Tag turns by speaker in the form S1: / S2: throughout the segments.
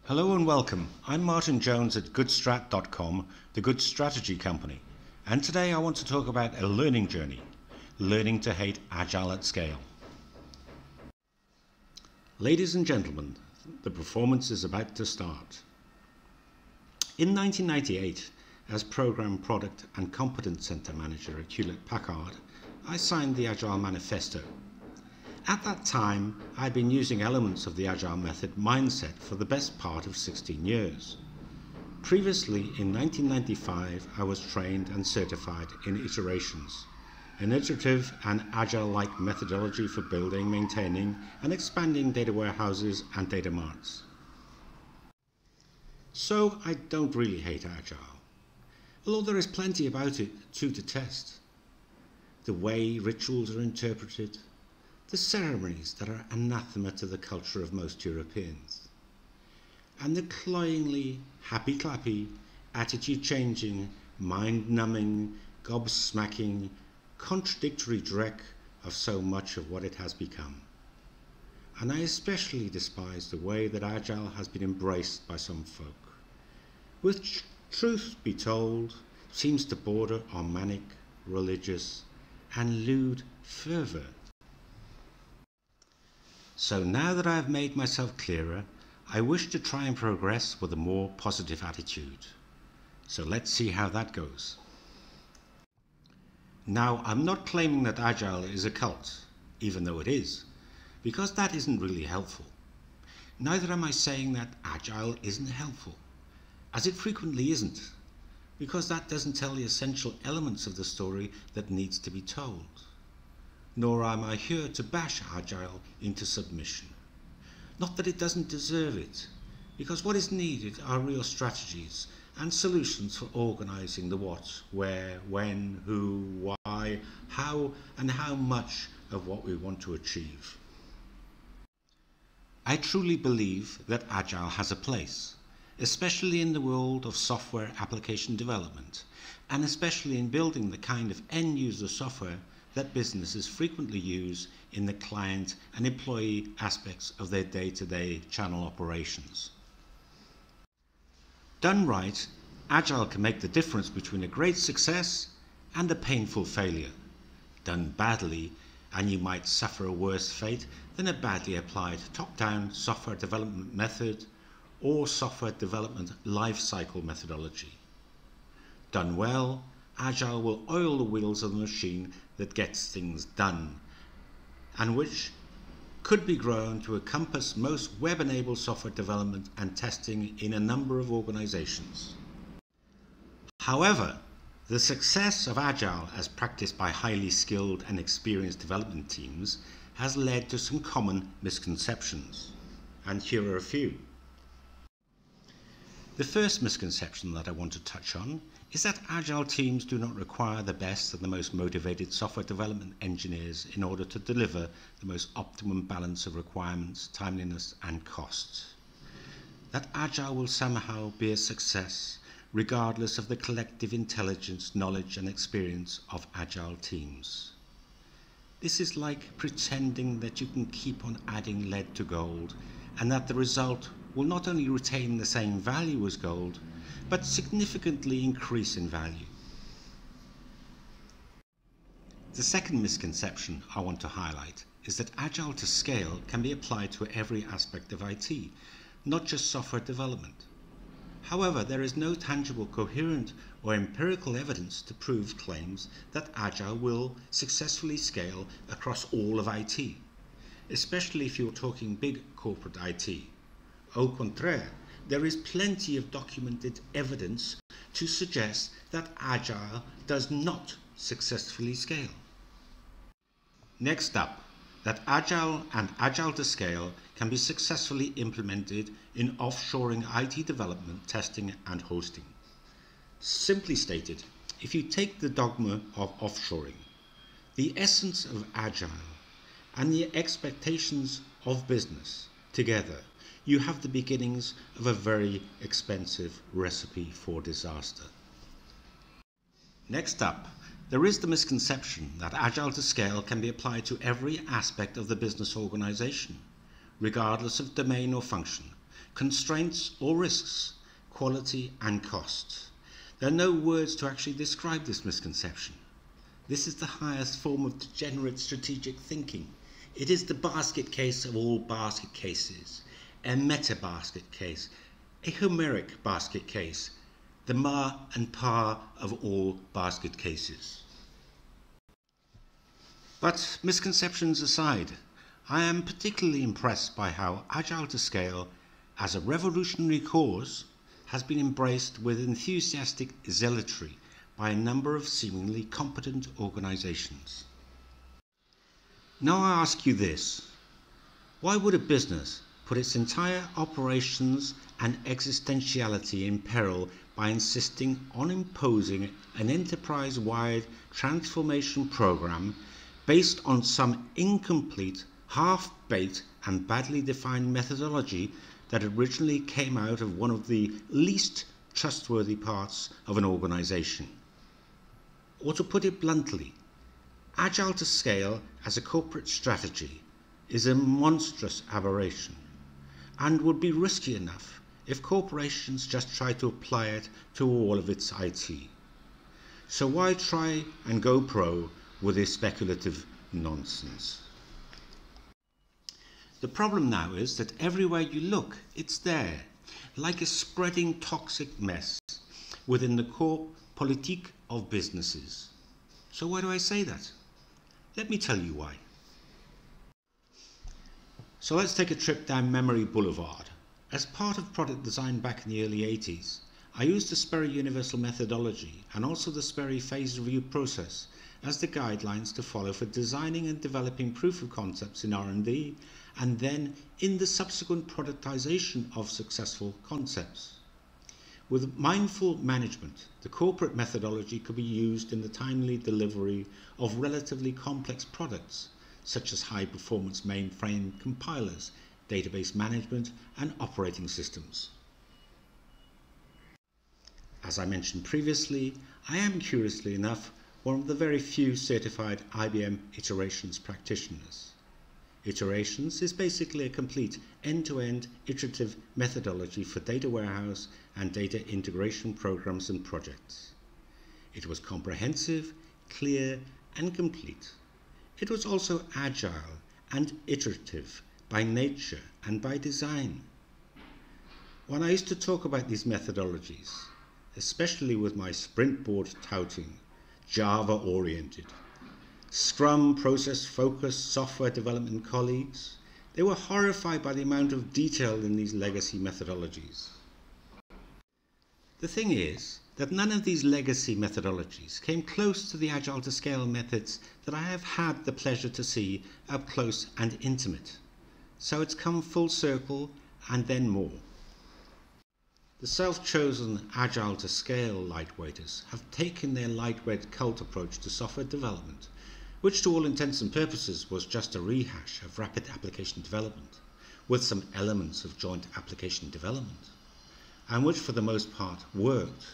S1: Hello and welcome. I'm Martyn Jones at goodstrat.com, the Good Strategy Company, and today I want to talk about a learning journey, learning to hate Agile at scale. Ladies and gentlemen, the performance is about to start. In 1998, as Program Product and Competence Center Manager at Hewlett-Packard, I signed the Agile Manifesto. At that time, I'd been using elements of the Agile method mindset for the best part of 16 years. Previously, in 1995, I was trained and certified in iterations, an iterative and Agile-like methodology for building, maintaining, and expanding data warehouses and data marts. So I don't really hate Agile, although there is plenty about it to detest. The way rituals are interpreted, the ceremonies that are anathema to the culture of most Europeans, and the cloyingly happy-clappy, attitude-changing, mind-numbing, gobsmacking, contradictory dreck of so much of what it has become. And I especially despise the way that Agile has been embraced by some folk, which, truth be told, seems to border on manic, religious, and lewd fervour. So now that I have made myself clearer, I wish to try and progress with a more positive attitude. So let's see how that goes. Now, I'm not claiming that Agile is a cult, even though it is, because that isn't really helpful. Neither am I saying that Agile isn't helpful, as it frequently isn't, because that doesn't tell the essential elements of the story that needs to be told. Nor am I here to bash Agile into submission. Not that it doesn't deserve it, because what is needed are real strategies and solutions for organising the what, where, when, who, why, how, and how much of what we want to achieve. I truly believe that Agile has a place, especially in the world of software application development, and especially in building the kind of end-user software that businesses frequently use in the client and employee aspects of their day-to-day channel operations. Done right, Agile can make the difference between a great success and a painful failure. Done badly, and you might suffer a worse fate than a badly applied top-down software development method or software development lifecycle methodology. Done well, Agile will oil the wheels of the machine that gets things done, and which could be grown to encompass most web-enabled software development and testing in a number of organizations. However, the success of Agile as practiced by highly skilled and experienced development teams has led to some common misconceptions, and here are a few. The first misconception that I want to touch on is that Agile teams do not require the best and the most motivated software development engineers in order to deliver the most optimum balance of requirements, timeliness, and costs. That Agile will somehow be a success regardless of the collective intelligence, knowledge, and experience of Agile teams. This is like pretending that you can keep on adding lead to gold and that the result will not only retain the same value as gold, but significantly increase in value. The second misconception I want to highlight is that Agile to scale can be applied to every aspect of IT, not just software development. However, there is no tangible, coherent, or empirical evidence to prove claims that Agile will successfully scale across all of IT, especially if you're talking big corporate IT. Au contraire, there is plenty of documented evidence to suggest that Agile does not successfully scale. Next up, that Agile and Agile to scale can be successfully implemented in offshoring IT development, testing, and hosting. Simply stated, if you take the dogma of offshoring, the essence of Agile, and the expectations of business together, you have the beginnings of a very expensive recipe for disaster. Next up, there is the misconception that Agile to scale can be applied to every aspect of the business organization, regardless of domain or function, constraints or risks, quality and cost. There are no words to actually describe this misconception. This is the highest form of degenerate strategic thinking. It is the basket case of all basket cases, a meta-basket case, a Homeric basket case, the ma and pa of all basket cases. But misconceptions aside, I am particularly impressed by how Agile to Scale, as a revolutionary cause, has been embraced with enthusiastic zealotry by a number of seemingly competent organizations. Now I ask you this: why would a business put its entire operations and existentiality in peril by insisting on imposing an enterprise-wide transformation program based on some incomplete, half-baked and badly defined methodology that originally came out of one of the least trustworthy parts of an organization? Or to put it bluntly, Agile to Scale as a corporate strategy is a monstrous aberration and would be risky enough if corporations just try to apply it to all of its IT. So why try and go pro with this speculative nonsense? The problem now is that everywhere you look, it's there, like a spreading toxic mess within the core politique of businesses. So why do I say that? Let me tell you why. So let's take a trip down memory boulevard. As part of product design back in the early 80s, I used the Sperry Universal Methodology and also the Sperry Phase Review process as the guidelines to follow for designing and developing proof of concepts in R&D and then in the subsequent productization of successful concepts. With mindful management, the corporate methodology could be used in the timely delivery of relatively complex products, such as high-performance mainframe compilers, database management, and operating systems. As I mentioned previously, I am, curiously enough, one of the very few certified IBM Iterations practitioners. Iterations is basically a complete end-to-end iterative methodology for data warehouse and data integration programs and projects. It was comprehensive, clear, and complete. It was also agile and iterative by nature and by design. When I used to talk about these methodologies, especially with my sprint board touting Java-oriented, Scrum process-focused software development colleagues, they were horrified by the amount of detail in these legacy methodologies. The thing is that none of these legacy methodologies came close to the Agile to Scale methods that I have had the pleasure to see up close and intimate. So it's come full circle and then more. The self-chosen Agile to Scale lightweighters have taken their lightweight cult approach to software development, which to all intents and purposes was just a rehash of rapid application development, with some elements of joint application development, and which for the most part worked,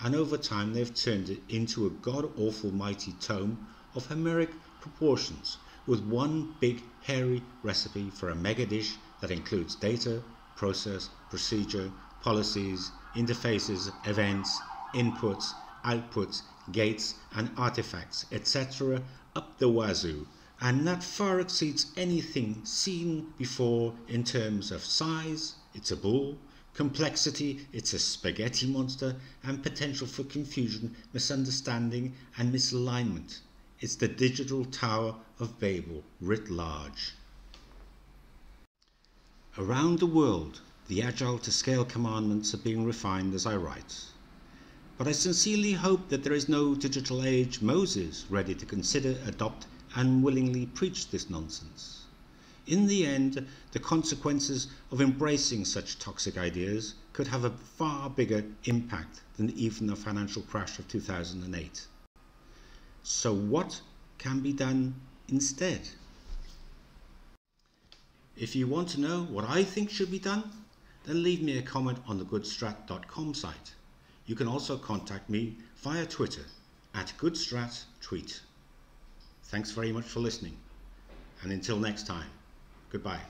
S1: and over time they've turned it into a god-awful mighty tome of Homeric proportions, with one big hairy recipe for a mega dish that includes data, process, procedure, policies, interfaces, events, inputs, outputs, gates and artifacts, etc. up the wazoo, and that far exceeds anything seen before in terms of size, it's a bull, complexity, it's a spaghetti monster, and potential for confusion, misunderstanding and misalignment. It's the digital Tower of Babel writ large. Around the world, the Agile to Scale commandments are being refined as I write. But I sincerely hope that there is no digital age Moses ready to consider, adopt, and willingly preach this nonsense. In the end, the consequences of embracing such toxic ideas could have a far bigger impact than even the financial crash of 2008. So what can be done instead? If you want to know what I think should be done, then leave me a comment on the goodstrat.com site. You can also contact me via Twitter @goodstrattweet. Thanks very much for listening, and until next time, goodbye.